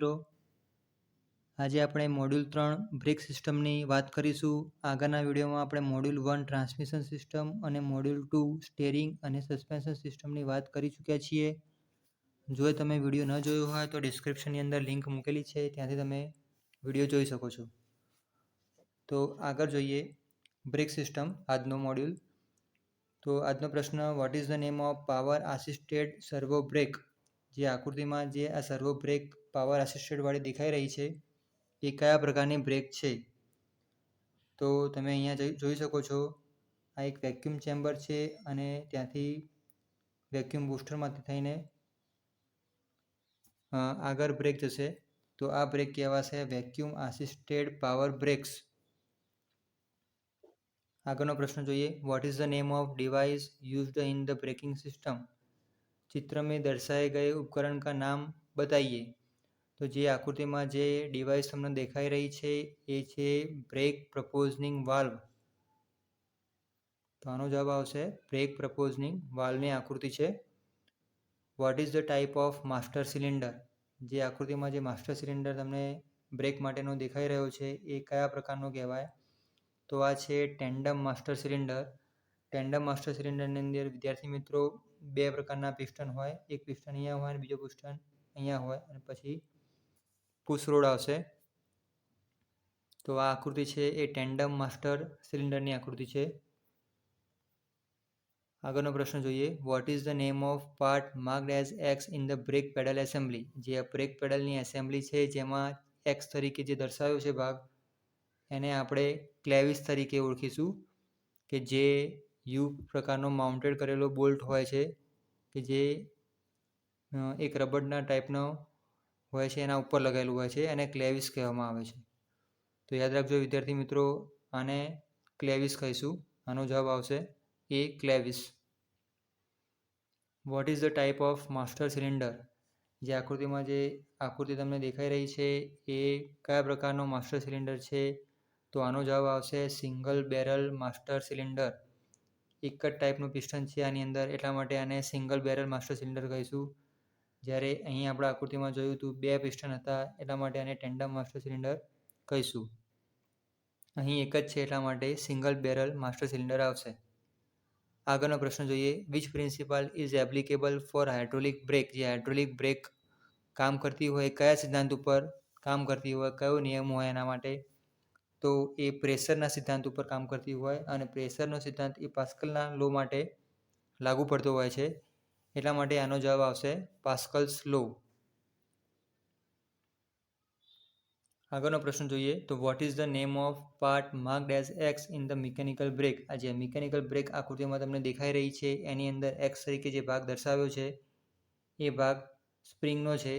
મિત્રો, આજે આપણે મોડ્યુલ 3 બ્રેક સિસ્ટમની વાત કરીશું. આગળના વિડીયોમાં આપણે મોડ્યુલ 1 ટ્રાન્સમિશન સિસ્ટમ અને મોડ્યુલ 2 સ્ટેરિંગ અને સસ્પેન્શન સિસ્ટમની વાત કરી ચૂક્યા છીએ. જો તમે વિડીયો ન જોયો હોય તો ડિસ્ક્રિપ્શનની અંદર લિંક મૂકેલી છે, ત્યાંથી તમે વિડીયો જોઈ શકો છો. તો આગળ જોઈએ બ્રેક સિસ્ટમ, આજનો મોડ્યુલ. તો આજનો પ્રશ્ન, what is the name of power assisted servo brake? જે આકૃતિમાં જે આ સર્વો બ્રેક પાવર આસિસ્ટેડ વાળી દેખાઈ રહી છે એ કયા પ્રકારની બ્રેક છે? તો તમે અહીંયા જોઈ શકો છો, આ એક વેક્યુમ ચેમ્બર છે અને ત્યાંથી વેક્યુમ બૂસ્ટરમાંથી થઈને આગળ બ્રેક જશે. તો આ બ્રેક કહેવાશે વેક્યુમ આસિસ્ટેડ પાવર બ્રેક્સ. આગળનો પ્રશ્ન જોઈએ, what is the name of device used in the braking system? चित्र में दर्शाए गए उपकरण का नाम बताइए. તો જે આકૃતિમાં જે ડિવાઇસ તમને દેખાઈ રહી છે એ છે બ્રેક પ્રપોઝનિંગ વાલ્વ. તો આનો જવાબ આવશે બ્રેક પ્રપોઝનિંગ વાલ્વની આકૃતિ છે. What is the type of master cylinder? જે આકૃતિમાં જે માસ્ટર સિલિન્ડર તમને બ્રેક માટેનો દેખાઈ રહ્યો છે એ કયા પ્રકારનો કહેવાય? તો આ છે tandem master cylinder. Tandem master સિલિન્ડરની અંદર વિદ્યાર્થી મિત્રો બે પ્રકારના પિસ્ટન હોય, એક પિસ્ટન અહીંયા હોય અને બીજો પિસ્ટન અહીંયા હોય અને પછી પુશ રોડ આવશે. તો આ આકૃતિ છે એ ટેન્ડમ માસ્ટર સિલિન્ડરની આકૃતિ છે. આગળનો પ્રશ્ન જોઈએ, what is the name of part marked as X in the brake pedal assembly? જે બ્રેક પેડલની એસેમ્બલી છે જેમાં એક્સ તરીકે જે દર્શાવ્યો છે ભાગ, એને આપણે ક્લેવિસ તરીકે ઓળખીશું, કે જે યુ પ્રકારનો માઉન્ટેડ કરેલો બોલ્ટ હોય છે કે જે એક રબરના ટાઈપનો હોય છે, એના ઉપર લગાવેલું હોય છે અને ક્લેવિસ કહેવામાં આવે છે. તો યાદ રાખજો વિદ્યાર્થી મિત્રો, આને ક્લેવિસ કહીશું. આનો જવાબ આવશે એ clevis. What is the type of master cylinder? જે આકૃતિમાં જે આકૃતિ તમને દેખાઈ રહી છે એ કયા પ્રકારનો માસ્ટર સિલિન્ડર છે? તો આનો જવાબ આવશે સિંગલ બેરલ માસ્ટર સિલિન્ડર. એક જ ટાઈપનું પિસ્ટન છે આની અંદર, એટલા માટે આને સિંગલ બેરલ માસ્ટર સિલિન્ડર કહીશું. જ્યારે અહીં આપણે આકૃતિમાં જોયું હતું બે પિસ્ટન હતા, એટલા માટે આને ટેન્ડમ માસ્ટર સિલિન્ડર કહીશું. અહીં એક જ છે એટલા માટે સિંગલ બેરલ માસ્ટર સિલિન્ડર આવશે. આગળનો પ્રશ્ન જોઈએ, which principle is applicable for hydraulic brake? જે હાઇડ્રોલિક બ્રેક કામ કરતી હોય કયા સિદ્ધાંત ઉપર કામ કરતી હોય, કયો નિયમ હોય એના માટે? તો એ પ્રેશરના સિદ્ધાંત ઉપર કામ કરતી હોય અને પ્રેશરનો સિદ્ધાંત એ પાસ્કલના લો માટે લાગુ પડતો હોય છે, એટલા માટે આનો જવાબ આવશે પાસ્કલ્સ લો. આગળનો પ્રશ્ન જોઈએ, તો what is the name of part marked as X in the mechanical brake? આ જે મિકેનિકલ બ્રેક આકૃતિમાં તમને દેખાઈ રહી છે એની અંદર એક્સ તરીકે જે ભાગ દર્શાવ્યો છે એ ભાગ સ્પ્રિંગનો છે.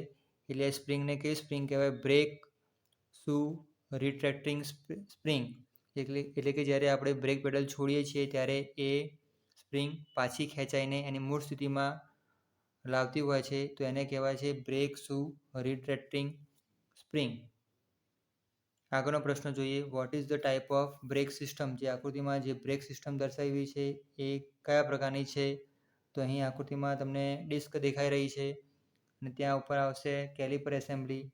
એટલે સ્પ્રિંગને કઈ સ્પ્રિંગ કહેવાય? બ્રેક શુ રિટ્રેક્ટિંગ સ્પ્રિંગ. એટલે કે જ્યારે આપણે બ્રેક પેડલ છોડીએ છીએ ત્યારે એ સ્પ્રિંગ પાછી ખેંચાઈને એની મૂળ સ્થિતિમાં લાવતી હોય છે, તો એને કહેવાય છે બ્રેક શુ રિટ્રેક્ટિંગ સ્પ્રિંગ. આગળનો પ્રશ્ન જોઈએ, what is the type of brake system? જે આકૃતિમાં જે બ્રેક સિસ્ટમ દર્શાવી છે એ કયા પ્રકારની છે? તો અહીં આકૃતિમાં તમને ડિસ્ક દેખાઈ રહી છે અને ત્યાં ઉપર આવશે કેલિપર એસેમ્બલી,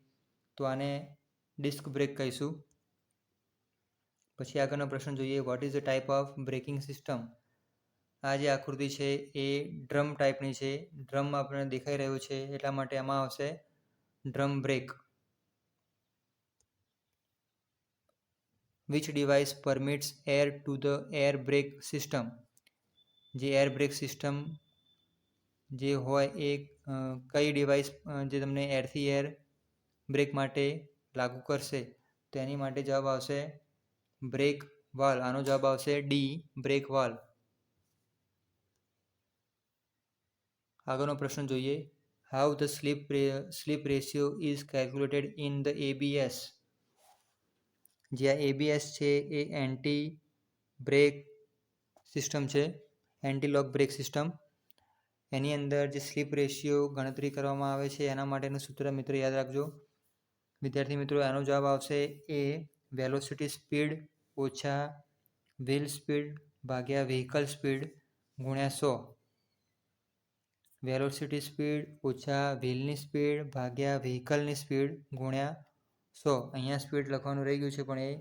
તો આને ડિસ્ક બ્રેક કહીશું. પછી આગળનો પ્રશ્ન જોઈએ, what is the type of braking system? આ જે આકૃતિ છે એ ડ્રમ ટાઈપની છે, ડ્રમ આપણને દેખાઈ રહ્યો છે એટલા માટે આમાં આવશે drum brake. Which device permits air to the air brake system? જે એર બ્રેક સિસ્ટમ જે હોય એ કઈ ડિવાઇસ જે તમને એરથી એર બ્રેક માટે લાગુ કરશે? તો એની માટે જવાબ આવશે બ્રેક વાલ્વ. આનો જવાબ આવશે ડી, બ્રેક વાલ્વ. આગળનો પ્રશ્ન જોઈએ, how the slip ratio is calculated in the ABS? જે આ ABS છે એ એન્ટી બ્રેક સિસ્ટમ છે, એન્ટી લોક બ્રેક સિસ્ટમ. એની અંદર જે સ્લીપ રેશિયો ગણતરી કરવામાં આવે છે એના માટેનું સૂત્ર મિત્રો યાદ રાખજો વિદ્યાર્થી મિત્રો. આનો જવાબ આવશે એ વેલોસિટી સ્પીડ ઓછા વ્હીલ સ્પીડ ભાગ્યા વ્હીકલ સ્પીડ ગુણ્યા 100. વેલોસિટી સ્પીડ ઓછા વ્હીલની સ્પીડ ભાગ્યા વ્હીકલની સ્પીડ ગુણ્યા 100. અહીંયા સ્પીડ લખવાનું રહી ગયું છે પણ એ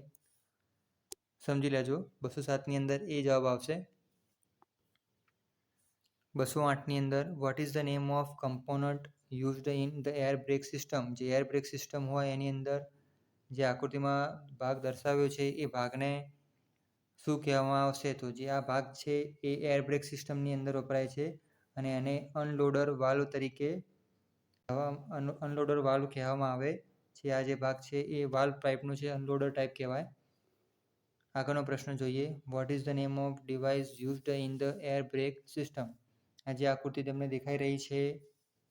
સમજી લેજો. 207ની અંદર એ જવાબ આવશે. 208ની અંદર what is the name of component used in the air brake system. જે એર બ્રેક સિસ્ટમ હોય એની અંદર જે આકૃતિમાં ભાગ દર્શાવ્યો છે એ ભાગને શું કહેવામાં આવશે? તો જે આ ભાગ છે એ એર બ્રેક સિસ્ટમની અંદર વપરાય છે અને એને અનલોડર વાલ્વ તરીકે અનલોડર વાલ્વ કહેવામાં આવે છે. આ જે ભાગ છે એ વાલ્વ ટાઈપનું છે, અનલોડર ટાઈપ કહેવાય. આગળનો પ્રશ્ન જોઈએ. What is the name of device used in the air brake system. આ જે આકૃતિ તમને દેખાઈ રહી છે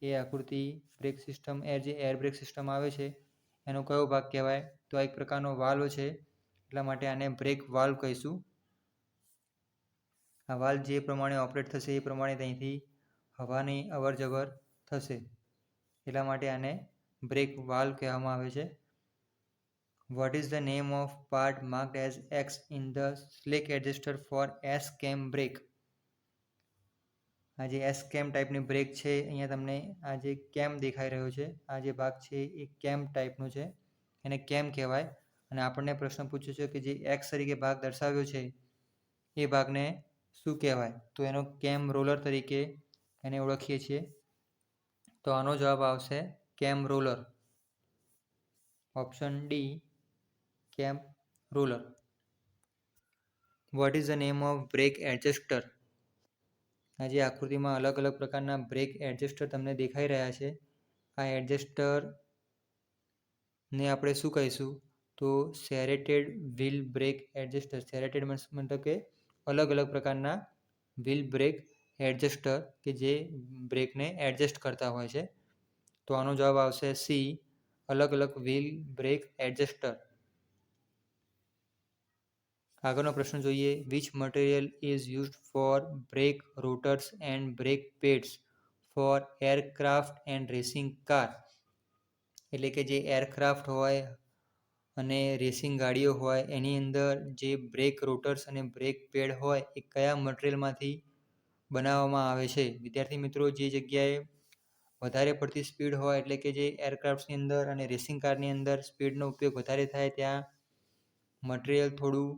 એ આકૃતિ બ્રેક સિસ્ટમ જે એર બ્રેક સિસ્ટમ આવે છે એનો કયો ભાગ કહેવાય? તો આ એક પ્રકારનો વાલ્વ છે, એટલા માટે આને બ્રેક વાલ્વ કહીશું. આ વાલ્વ જે પ્રમાણે ઓપરેટ થશે એ પ્રમાણે ત્યાંથી હવાની અવર જવર થશે, એટલા માટે આને બ્રેક વાલ્વ કહેવામાં આવે છે. What is the name of part marked as X in the slack adjuster for S cam brake. આ જે એસ કેમ ટાઈપની બ્રેક છે, અહીંયા તમને આ જે કેમ દેખાઈ રહ્યો છે, આ જે ભાગ છે એ કેમ ટાઈપનું છે, એને કેમ કહેવાય. અને આપણને પ્રશ્ન પૂછ્યો છે કે જે એક્સ તરીકે ભાગ દર્શાવ્યો છે એ ભાગને શું કહેવાય? તો એનો કેમ રોલર તરીકે એને ઓળખીએ છીએ. તો આનો જવાબ આવશે cam roller. Option D, cam roller. What is the name of brake adjuster. આ જે આકૃતિમાં અલગ અલગ પ્રકારના બ્રેક એડજસ્ટર તમને દેખાઈ રહ્યા છે, આ એડજસ્ટરને આપણે શું કહીશું? તો સેરેટેડ વ્હીલ બ્રેક એડજસ્ટર. સેરેટેડ મતલબ કે અલગ અલગ પ્રકારના વ્હીલ બ્રેક એડજસ્ટર કે જે બ્રેકને એડજસ્ટ કરતા હોય છે. તો આનો જવાબ આવશે સી, અલગ અલગ વ્હીલ બ્રેક એડજસ્ટર. આગળનો પ્રશ્ન જોઈએ. Which material is used for brake rotors and brake pads for aircraft and racing car. એટલે કે જે એરક્રાફ્ટ હોય અને રેસિંગ ગાડીઓ હોય એની અંદર જે બ્રેક રોટર્સ અને બ્રેક પેડ હોય એ કયા મટીરિયલમાંથી બનાવવામાં આવે છે? વિદ્યાર્થી મિત્રો, જે જગ્યાએ વધારે પડતી સ્પીડ હોય એટલે કે જે એરક્રાફ્ટની અંદર અને રેસિંગ કારની અંદર સ્પીડનો ઉપયોગ વધારે થાય ત્યાં મટીરિયલ થોડું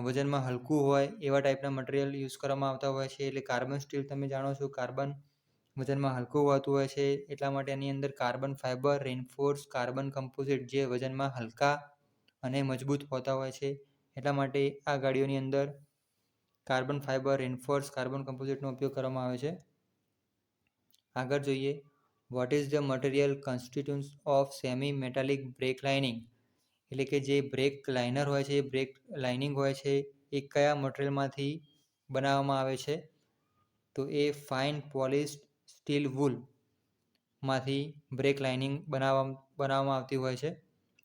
વજનમાં હલકું હોય એવા ટાઈપના મટીરિયલ યુઝ કરવામાં આવતા હોય છે. એટલે કાર્બન સ્ટીલ તમે જાણો છો, કાર્બન વજનમાં હલકું હોતું હોય છે, એટલા માટે એની અંદર carbon fibre, reinforce carbon composite જે વજનમાં હલકા અને મજબૂત હોતા હોય છે, એટલા માટે આ ગાડીઓની અંદર કાર્બન ફાઇબર, રેઇનફોર્સ કાર્બન કમ્પોઝિટનો ઉપયોગ કરવામાં આવે છે. આગળ જોઈએ. What is the material constituents of semi metallic brake lining. એટલે કે જે બ્રેક લાઇનર હોય છે, બ્રેક લાઇનિંગ હોય છે, એ કયા મટીરિયલમાંથી બનાવવામાં આવે છે? તો એ ફાઇન પોલિશ્ડ સ્ટીલ વૂલ માંથી બ્રેક લાઇનિંગ બનાવવામાં આવતી હોય છે.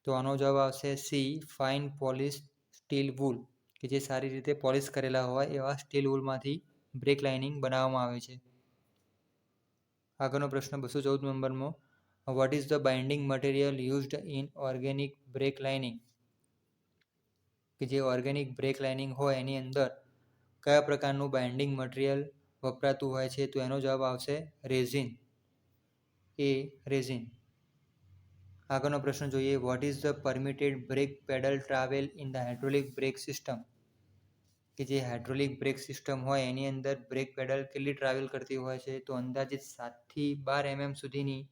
તો આનો જવાબ આવશે C, fine polished steel wool, કે જે સારી રીતે પોલિશ કરેલા હોય એવા સ્ટીલ વૂલમાંથી બ્રેક લાઇનિંગ બનાવવામાં આવે છે. આગળનો પ્રશ્ન 214 નંબરનો. What is the binding material used in organic brake lining. કે જે ઓર્ગેનિક બ્રેક લાઇનિંગ હોય એની અંદર કયા પ્રકારનું બાઇન્ડિંગ મટીરિયલ વપરાતું હોય છે? તો એનો જવાબ આવશે રેઝિન, એ રેઝિન. આગળનો પ્રશ્ન જોઈએ. What is the permitted brake pedal travel in the hydraulic brake system. કે જે હાઇડ્રોલિક બ્રેક સિસ્ટમ હોય એની અંદર બ્રેક પેડલ કેટલી ટ્રાવેલ કરતી હોય છે? તો અંદાજિત 7થી 12 mm સુધીની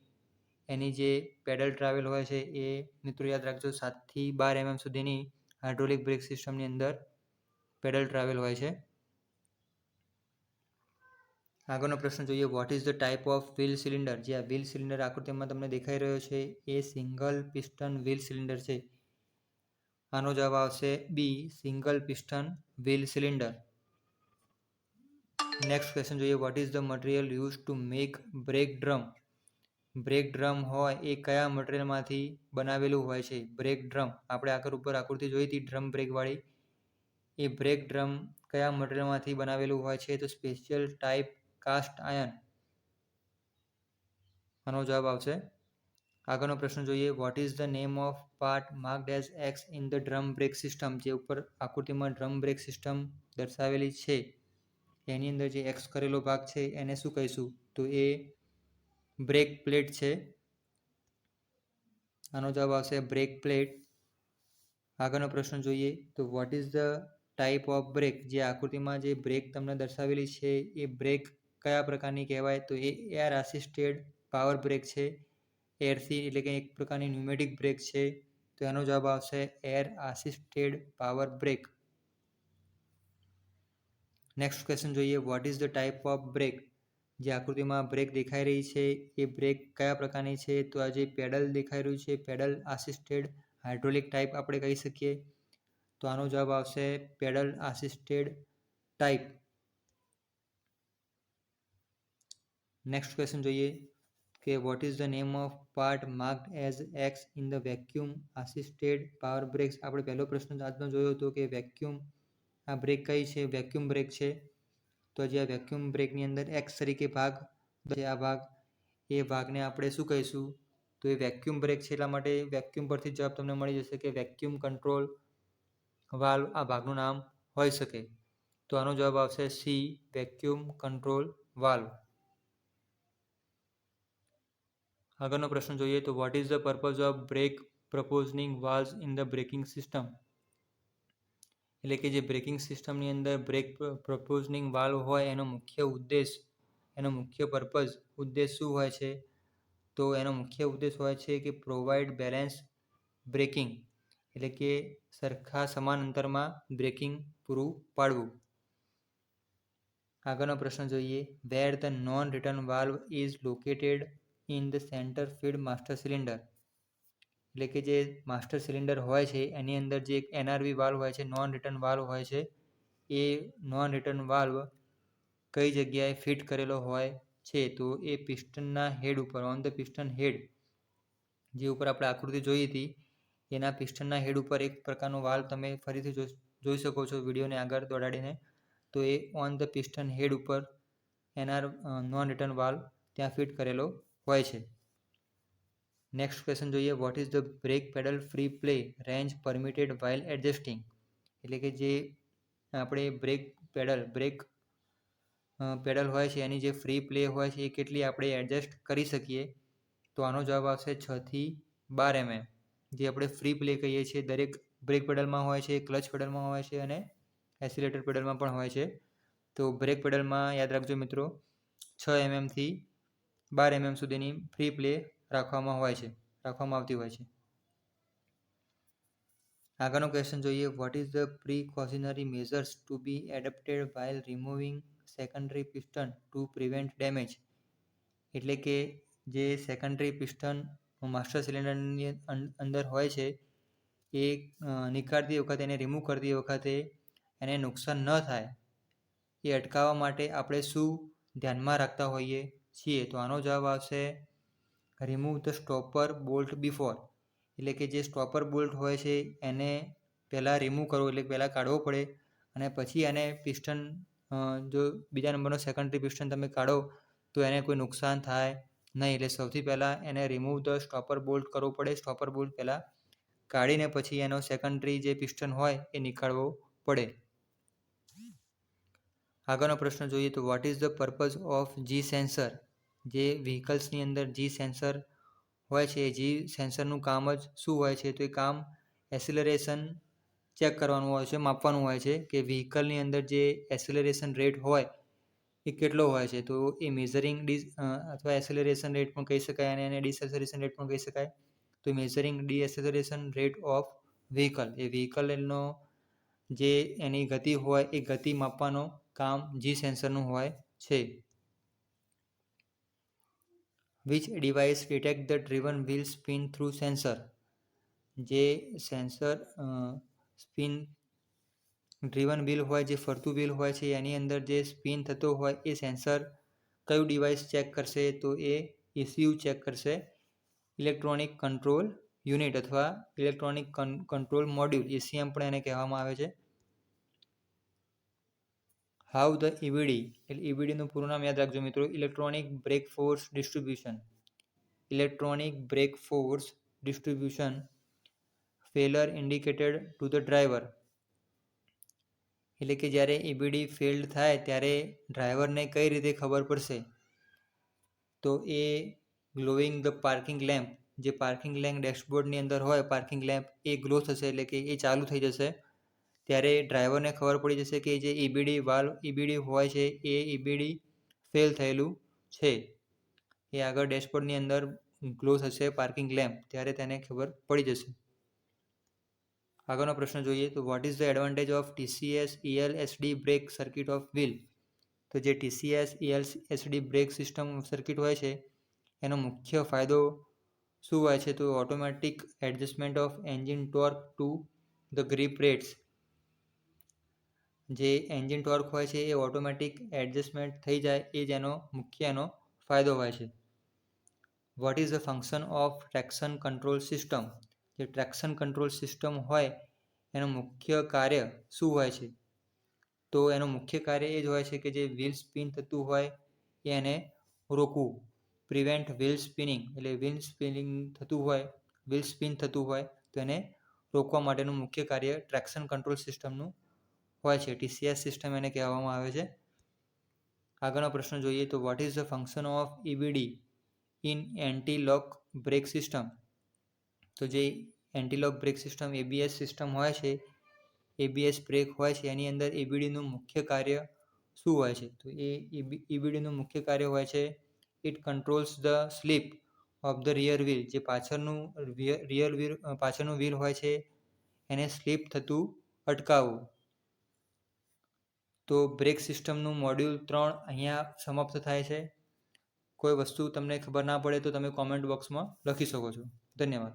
એની જે પેડલ ટ્રાવેલ હોય છે એ મિત્રો યાદ રાખજો, 7થી 12 mm સુધીની હાઇડ્રોલિક બ્રેક સિસ્ટમની અંદર પેડલ ટ્રાવેલ હોય છે. આગળનો પ્રશ્ન જોઈએ. What is the type of wheel cylinder. જે આ વ્હીલ સિલિન્ડર આકૃતિમાં તમને દેખાઈ રહ્યો છે એ સિંગલ પિસ્ટન વ્હીલ સિલિન્ડર છે. આનો જવાબ આવશે B, single piston wheel cylinder. Next question જોઈએ. What is the material use to make brake drum. Brake drum હોય એ કયા મટીરિયલમાંથી બનાવેલું હોય છે? બ્રેક ડ્રમ આપણે આગળ ઉપર આકૃતિ જોઈ હતી ડ્રમ બ્રેક વાળી, એ બ્રેક ડ્રમ કયા મટીરિયલમાંથી બનાવેલું હોય છે? તો સ્પેશિયલ ટાઈપ કાસ્ટ આયર્ન. આનો જવાબ આવશે. આગળનો પ્રશ્ન જોઈએ. What is the name of part marked as X in the drum brake system. જે ઉપર આકૃતિમાં ડ્રમ બ્રેક સિસ્ટમ દર્શાવેલી છે એની અંદર જે એક્સ કરેલો ભાગ છે એને શું કહીશું? તો એ બ્રેક પ્લેટ છે. આનો જવાબ આવશે બ્રેક પ્લેટ. આગળનો પ્રશ્ન જોઈએ તો what is the type of brake? જે આકૃતિમાં જે બ્રેક તમને દર્શાવેલી છે એ બ્રેક કયા પ્રકારની કહેવાય? તો એ એર આસિસ્ટેડ પાવર બ્રેક છે. એરથી એટલે કે એક પ્રકારની ન્યુમેટિક બ્રેક છે. તો એનો જવાબ આવશે air assisted power brake. Next question જોઈએ what is the type of brake? જે આકૃતિમાં બ્રેક દેખાઈ રહી છે એ બ્રેક કયા પ્રકારની છે? તો આ જે પેડલ દેખાઈ રહ્યું છે પેડલ આસિસ્ટેડ હાઇડ્રોલિક ટાઈપ આપણે કહી શકીએ. તો આનો જવાબ આવશે pedal assisted type. Next question જોઈએ કે what is the name of part marked as X in the vacuum assisted power brakes? આપણે પહેલો પ્રશ્ન આજનો જોયો હતો કે વેક્યુમ આ બ્રેક કઈ છે? વેક્યુમ બ્રેક છે. તો જે આ વેક્યુમ બ્રેકની અંદર એક્સ તરીકે ભાગ છે આ ભાગ એ ભાગને આપણે શું કહીશું? તો એ વેક્યુમ બ્રેક છે. એટલા માટે વેક્યુમ પરથી જવાબ તમને મળી જશે કે વેક્યુમ કંટ્રોલ વાલ્વ આ ભાગનું નામ હોઈ શકે. તો આનો જવાબ આવશે સી વેક્યુમ કંટ્રોલ વાલ્વ. આગળનો પ્રશ્ન જોઈએ તો what is the purpose of brake proportioning valves in the braking system? એટલે કે જે બ્રેકિંગ સિસ્ટમની અંદર બ્રેક પ્રપોઝનિંગ વાલ્વ હોય એનો મુખ્ય ઉદ્દેશ એનો મુખ્ય પર્પઝ ઉદ્દેશ શું હોય છે? તો એનો મુખ્ય ઉદ્દેશ હોય છે કે પ્રોવાઈડ બેલેન્સ બ્રેકિંગ એટલે કે સરખા સમાન અંતરમાં બ્રેકિંગ પૂરું પાડવું. આગળનો પ્રશ્ન જોઈએ where the non return valve is located in the centre feed master cylinder? એટલે કે જે માસ્ટર સિલિન્ડર હોય છે એની અંદર જે એક NRV વાલ્વ હોય છે નોન રિટર્ન વાલ્વ હોય છે એ નોન રિટર્ન વાલ્વ કઈ જગ્યાએ ફિટ કરેલો હોય છે? તો એ પિસ્ટનના હેડ ઉપર ઓન ધ પિસ્ટન હેડ જે ઉપર આપણે આકૃતિ જોઈ હતી એના પિસ્ટનના હેડ ઉપર એક પ્રકારનો વાલ્વ તમે ફરીથી જોઈ શકો છો વિડીયોને આગળ દોડાડીને. તો એ ઓન ધ પિસ્ટન હેડ ઉપર નોન રિટર્ન વાલ્વ ત્યાં ફિટ કરેલો હોય છે. નેક્સ્ટ ક્વેશ્ચન જોઈએ what is the brake pedal free play range permitted while adjusting? એટલે કે જે આપણે બ્રેક પેડલ હોય છે એની જે ફ્રી પ્લે હોય છે એ કેટલી આપણે એડજસ્ટ કરી શકીએ? તો આનો જવાબ આવશે 6 થી 12 mm. જે આપણે ફ્રી પ્લે કહીએ છીએ દરેક બ્રેક પેડલમાં હોય છે, ક્લચ પેડલમાં હોય છે અને એસિલેટર પેડલમાં પણ હોય છે. તો બ્રેક પેડલમાં યાદ રાખજો મિત્રો 6 mm થી 12 mm સુધીની ફ્રી પ્લે રાખવામાં આવતી હોય છે. આગળનો ક્વેશ્ચન જોઈએ what is the precautionary measures to be adapted while removing secondary piston to prevent damage? એટલે કે જે સેકન્ડરી પિસ્ટન માસ્ટર સિલિન્ડરની અંદર હોય છે એ નીકાળતી વખતે એને રિમૂવ કરતી વખતે એને નુકસાન ન થાય એ અટકાવવા માટે આપણે શું ધ્યાનમાં રાખતા હોઈએ છીએ? તો આનો જવાબ આવશે remove the stopper bolt before. એટલે કે જે સ્ટોપર બોલ્ટ હોય છે એને પહેલાં રિમૂવ કરવો એટલે પહેલાં કાઢવો પડે અને પછી એને પિસ્ટન જો બીજા નંબરનો સેકન્ડરી પિસ્ટન તમે કાઢો તો એને કોઈ નુકસાન થાય નહીં. એટલે સૌથી પહેલાં એને રિમૂવ ધ સ્ટોપર બોલ્ટ કરવો પડે. સ્ટોપર બોલ્ટ પહેલાં કાઢીને પછી એનો સેકન્ડરી જે પિસ્ટન હોય એ નીકાળવો પડે. આગળનો પ્રશ્ન જોઈએ તો what is the purpose of G sensor? જે વ્હીકલ્સની અંદર જી સેન્સર હોય છે એ જી સેન્સરનું કામ જ શું હોય છે? તો એ કામ એસિલરેશન ચેક કરવાનું હોય છે, માપવાનું હોય છે કે વ્હીકલની અંદર જે એસિલરેશન રેટ હોય એ કેટલો હોય છે. તો એ મેઝરિંગ અથવા એસિલરેશન રેટ પણ કહી શકાય અને એને ડિસેસરેશન રેટ પણ કહી શકાય. તો મેઝરિંગ ડિએસેલરેશન રેટ ઓફ વ્હીકલ એ વ્હીકલનો જે એની ગતિ હોય એ ગતિ માપવાનો કામ જી સેન્સરનું હોય છે. Which device detect the driven wheel spin through sensor? જે સેન્સર સ્પિન ડ્રીવન વ્હીલ હોય જે ફરતું વ્હીલ હોય છે એની અંદર જે સ્પિન થતો હોય એ સેન્સર કયું ડિવાઇસ ચેક કરશે? તો એ ECU ચેક કરશે. ઇલેક્ટ્રોનિક કંટ્રોલ યુનિટ અથવા ઇલેક્ટ્રોનિક કંટ્રોલ મોડ્યુલ ECM પણ એને કહેવામાં આવે છે. હાઉ ધ EBD એટલે EBDનું પૂરું નામ યાદ રાખજો મિત્રો electronic brake force distribution. Electronic brake force distribution failure indicated to the driver. એટલે કે જ્યારે EBD ફેલ્ડ થાય ત્યારે ડ્રાઈવરને કઈ રીતે ખબર પડશે? તો એ ગ્લોઈંગ ધ પાર્કિંગ લેમ્પ, જે પાર્કિંગ લેમ્પ ડેશબોર્ડની અંદર હોય પાર્કિંગ લેમ્પ, એ ગ્લો થશે, એટલે કે એ ચાલુ થઈ જશે. ત્યારે ડ્રાઈવરને ખબર પડી જશે કે જે ઈબીડી હોય છે એ ઈબીડી ફેલ થયેલું છે. એ આગળ ડેશબોર્ડની અંદર ગ્લો થશે પાર્કિંગ લેમ્પ, ત્યારે તેને ખબર પડી જશે. આગળનો પ્રશ્ન જોઈએ તો what is the advantage of TCS ELSD brake circuit of wheel? તો જે TCS ELSD brake system circuit હોય છે એનો મુખ્ય ફાયદો શું હોય છે? તો automatic adjustment of engine torque to the grip rates. જે એન્જિન ટોર્ક હોય છે એ ઓટોમેટિક એડજસ્ટમેન્ટ થઈ જાય, એ જ એનો ફાયદો હોય છે. What is the function of traction control system? જે ટ્રેક્શન કંટ્રોલ સિસ્ટમ હોય એનું મુખ્ય કાર્ય શું હોય છે? તો એનું મુખ્ય કાર્ય એ જ હોય છે કે જે વ્હીલ સ્પિન થતું હોય એને રોકવું. પ્રિવેન્ટ વ્હીલ સ્પિનિંગ, એટલે વ્હીલ સ્પિન થતું હોય તો એને રોકવા માટેનું મુખ્ય કાર્ય ટ્રેક્શન કંટ્રોલ સિસ્ટમનું હોય છે. TCS સિસ્ટમ એને કહેવામાં આવે છે. આગળનો પ્રશ્ન જોઈએ તો what is the function of EBD in anti lock brake system? તો જે anti lock brake system ABS system હોય છે, ABS બ્રેક હોય છે, એની અંદર EBDનું મુખ્ય કાર્ય શું હોય છે? તો એ EBDનું મુખ્ય કાર્ય હોય છે it controls the slip of the rear wheel. જે પાછળનું વ્હીલ હોય છે એને સ્લીપ થતું અટકાવવું. તો બ્રેક સિસ્ટમનું મોડ્યુલ 3 અહીંયા સમાપ્ત થાય છે. કોઈ વસ્તુ તમને ખબર ના પડે તો તમે કોમેન્ટ બોક્સમાં લખી શકો છો. ધન્યવાદ.